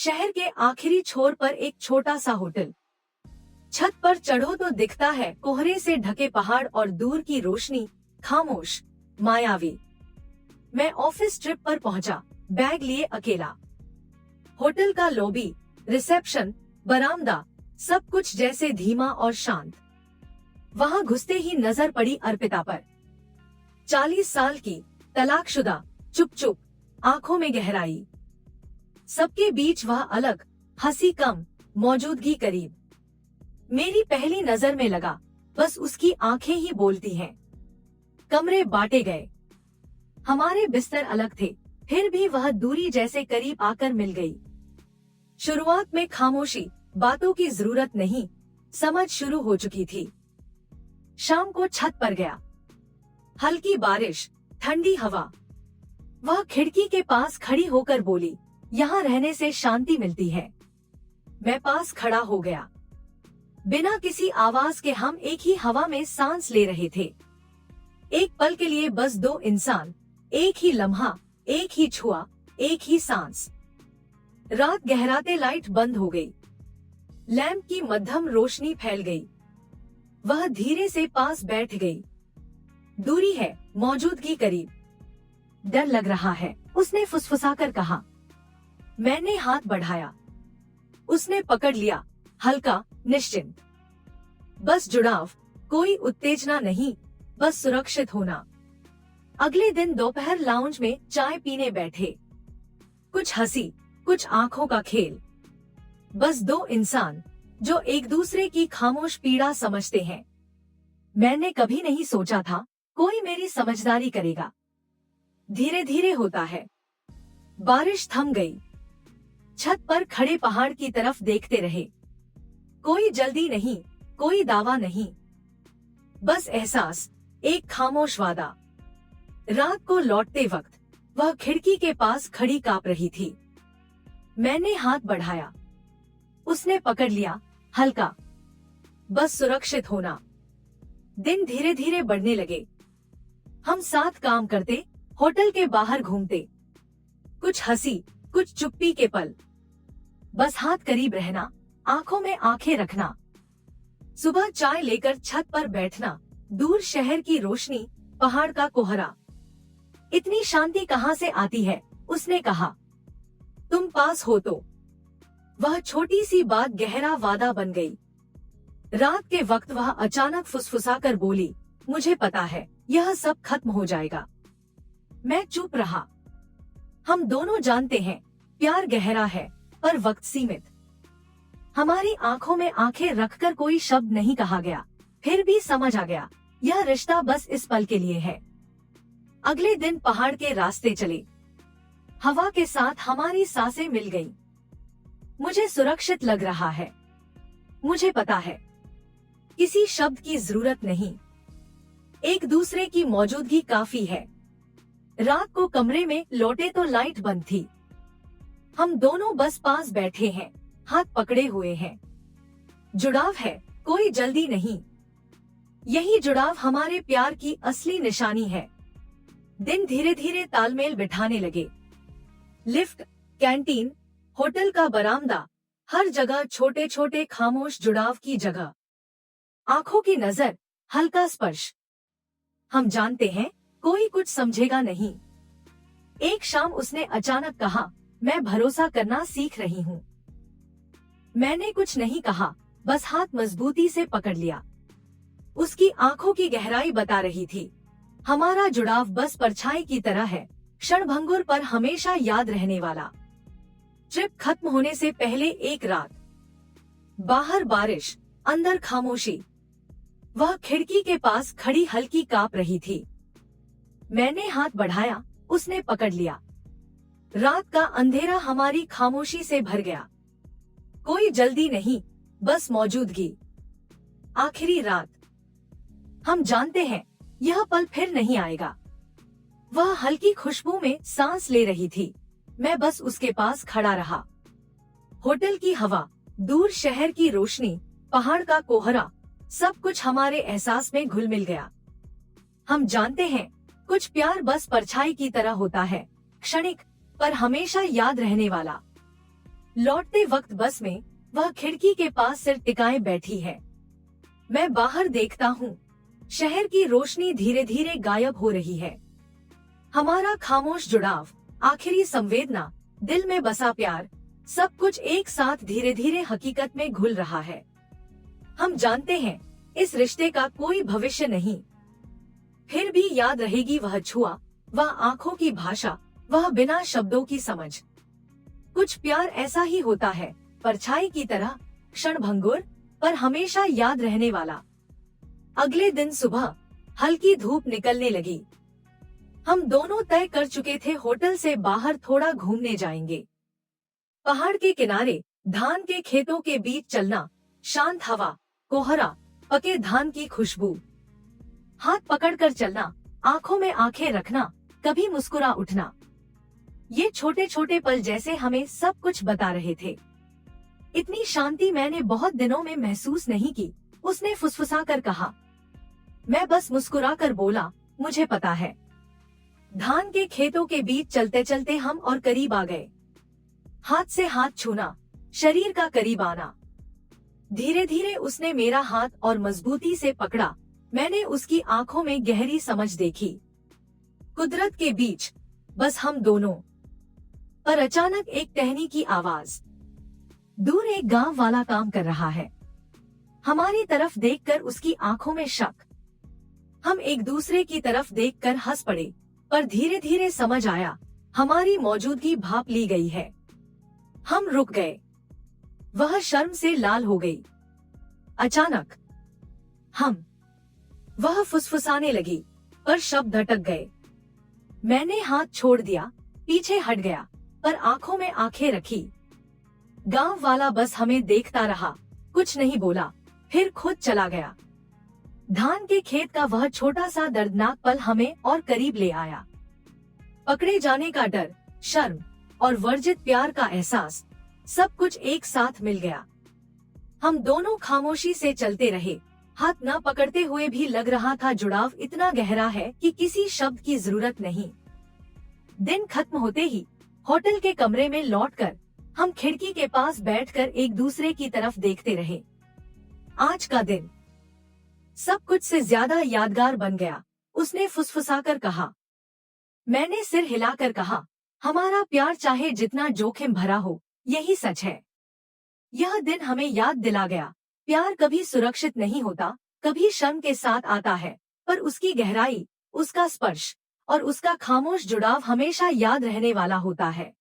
शहर के आखिरी छोर पर एक छोटा सा होटल। छत पर चढ़ो तो दिखता है कोहरे से ढके पहाड़ और दूर की रोशनी, खामोश, मायावी। मैं ऑफिस ट्रिप पर पहुंचा, बैग लिए अकेला। होटल का लॉबी, रिसेप्शन, बरामदा, सब कुछ जैसे धीमा और शांत। वहां घुसते ही नजर पड़ी अर्पिता पर। 40 साल की, तलाकशुदा, चुप चुप, आंखों में गहराई। सबके बीच वह अलग, हंसी कम, मौजूदगी करीब। मेरी पहली नजर में लगा, बस उसकी आंखें ही बोलती हैं। कमरे बांटे गए, हमारे बिस्तर अलग थे, फिर भी वह दूरी जैसे करीब आकर मिल गई। शुरुआत में खामोशी, बातों की जरूरत नहीं, समझ शुरू हो चुकी थी। शाम को छत पर गया, हल्की बारिश, ठंडी हवा। वह खिड़की के पास खड़ी होकर बोली, यहाँ रहने से शांति मिलती है। मैं पास खड़ा हो गया। बिना किसी आवाज के हम एक ही हवा में सांस ले रहे थे। एक पल के लिए बस दो इंसान, एक ही लम्हा, एक ही छुआ, एक ही सांस। रात गहराते लाइट बंद हो गई। लैंप की मध्यम रोशनी फैल गई। वह धीरे से पास बैठ गई। दूरी है, मौजूदगी करीब। डर लग रहा है, उसने फुसफुसाकर कहा। मैंने हाथ बढ़ाया। उसने पकड़ लिया, हल्का, निश्चिंत। बस जुड़ाव, कोई उत्तेजना नहीं, बस सुरक्षित होना। अगले दिन दोपहर लाउंज में चाय पीने बैठे। कुछ हंसी, कुछ आंखों का खेल। बस दो इंसान, जो एक दूसरे की खामोश पीड़ा समझते हैं। मैंने कभी नहीं सोचा था कोई मेरी समझदारी करेगा। धीरे धीरे होता है। बारिश थम गई। छत पर खड़े पहाड़ की तरफ देखते रहे। कोई जल्दी नहीं, कोई दावा नहीं, बस एहसास, एक खामोश वादा। रात को लौटते वक्त वह खिड़की के पास खड़ी कांप रही थी। मैंने हाथ बढ़ाया। उसने पकड़ लिया, हल्का, बस सुरक्षित होना। दिन धीरे धीरे बढ़ने लगे। हम साथ काम करते, होटल के बाहर घूमते। कुछ हंसी, कुछ चुप्पी के पल। बस हाथ करीब रहना, आंखों में आंखें रखना। सुबह चाय लेकर छत पर बैठना, दूर शहर की रोशनी, पहाड़ का कोहरा। इतनी शांति कहाँ से आती है, उसने कहा। तुम पास हो तो। वह छोटी सी बात गहरा वादा बन गई। रात के वक्त वह अचानक फुसफुसाकर बोली, मुझे पता है यह सब खत्म हो जाएगा। मैं चुप रहा। हम दोनों जानते हैं प्यार गहरा है, पर वक्त सीमित। हमारी आंखों में आंखें रखकर कोई शब्द नहीं कहा गया, फिर भी समझ आ गया, यह रिश्ता बस इस पल के लिए है। अगले दिन पहाड़ के रास्ते चले। हवा के साथ हमारी सांसें मिल गईं। मुझे सुरक्षित लग रहा है। मुझे पता है किसी शब्द की जरूरत नहीं, एक दूसरे की मौजूदगी काफी है। रात को कमरे में लौटे तो लाइट बंद थी। हम दोनों बस पास बैठे हैं, हाथ पकड़े हुए हैं। जुड़ाव है, कोई जल्दी नहीं। यही जुड़ाव हमारे प्यार की असली निशानी है। दिन धीरे धीरे तालमेल बिठाने लगे। लिफ्ट, कैंटीन, होटल का बरामदा, हर जगह छोटे छोटे खामोश जुड़ाव की जगह। आंखों की नजर, हल्का स्पर्श। हम जानते हैं कोई कुछ समझेगा नहीं। एक शाम उसने अचानक कहा, मैं भरोसा करना सीख रही हूँ। मैंने कुछ नहीं कहा, बस हाथ मजबूती से पकड़ लिया। उसकी आंखों की गहराई बता रही थी, हमारा जुड़ाव बस परछाई की तरह है, क्षणभंगुर पर हमेशा याद रहने वाला। ट्रिप खत्म होने से पहले एक रात। बाहर बारिश, अंदर खामोशी। वह खिड़की के पास खड़ी हल्की कांप रही थी। मैंने हाथ बढ़ाया, उसने पकड़ लिया। रात का अंधेरा हमारी खामोशी से भर गया। कोई जल्दी नहीं, बस मौजूदगी। आखिरी रात। हम जानते हैं यह पल फिर नहीं आएगा। वह हल्की खुशबू में सांस ले रही थी। मैं बस उसके पास खड़ा रहा। होटल की हवा, दूर शहर की रोशनी, पहाड़ का कोहरा, सब कुछ हमारे एहसास में घुल मिल गया। हम जानते हैं कुछ प्यार बस परछाई की तरह होता है, क्षणिक पर हमेशा याद रहने वाला। लौटते वक्त बस में वह खिड़की के पास सिर टिकाए बैठी है। मैं बाहर देखता हूँ, शहर की रोशनी धीरे धीरे गायब हो रही है। हमारा खामोश जुड़ाव, आखिरी संवेदना, दिल में बसा प्यार, सब कुछ एक साथ धीरे धीरे हकीकत में घुल रहा है। हम जानते हैं इस रिश्ते का कोई भविष्य नहीं, फिर भी याद रहेगी वह छुआ, वह आंखों की भाषा, वह बिना शब्दों की समझ। कुछ प्यार ऐसा ही होता है, परछाई की तरह, क्षणभंगुर पर हमेशा याद रहने वाला। अगले दिन सुबह हल्की धूप निकलने लगी। हम दोनों तय कर चुके थे होटल से बाहर थोड़ा घूमने जाएंगे। पहाड़ के किनारे, धान के खेतों के बीच चलना, शांत हवा, कोहरा, पके धान की खुशबू। हाथ पकड़कर चलना, आंखों में आंखें रखना, कभी मुस्कुरा उठना। ये छोटे छोटे पल जैसे हमें सब कुछ बता रहे थे। इतनी शांति मैंने बहुत दिनों में महसूस नहीं की। उसने फुसफुसा कर कहा। मैं बस मुस्कुरा कर बोला, मुझे पता है। धान के खेतों के बीच चलते चलते हम और करीब आ गए। हाथ से हाथ छूना, शरीर का करीब आना। धीरे धीरे उसने मेरा हाथ और मजबूती से पकड़ा। मैंने उसकी आंखों में गहरी समझ देखी। कुदरत के बीच, बस हम दोनों। पर अचानक एक टहनी की आवाज। दूर एक गांव वाला काम कर रहा है। हमारी तरफ देखकर उसकी आंखों में शक। हम एक दूसरे की तरफ देखकर हंस पड़े, पर धीरे धीरे समझ आया, हमारी मौजूदगी भांप ली गई है। हम रुक गए। वह शर्म से लाल हो गई। अचानक वह फुसफुसाने लगी, पर शब्द अटक गए। मैंने हाथ छोड़ दिया, पीछे हट गया, पर आंखों में आंखें रखी। गांव वाला बस हमें देखता रहा, कुछ नहीं बोला, फिर खुद चला गया। धान के खेत का वह छोटा सा दर्दनाक पल हमें और करीब ले आया। पकड़े जाने का डर, शर्म और वर्जित प्यार का एहसास, सब कुछ एक साथ मिल गया। हम दोनों खामोशी से चलते रहे। हाथ न पकड़ते हुए भी लग रहा था जुड़ाव इतना गहरा है कि किसी शब्द की जरूरत नहीं। दिन खत्म होते ही होटल के कमरे में लौटकर हम खिड़की के पास बैठकर एक दूसरे की तरफ देखते रहे। आज का दिन सब कुछ से ज्यादा यादगार बन गया। उसने फुसफुसाकर कहा। मैंने सिर हिलाकर कहा, हमारा प्यार चाहे जितना जोखिम भरा हो, यही सच है। यह दिन हमें याद दिला गया, प्यार कभी सुरक्षित नहीं होता, कभी शर्म के साथ आता है, पर उसकी गहराई, उसका स्पर्श और उसका खामोश जुड़ाव हमेशा याद रहने वाला होता है।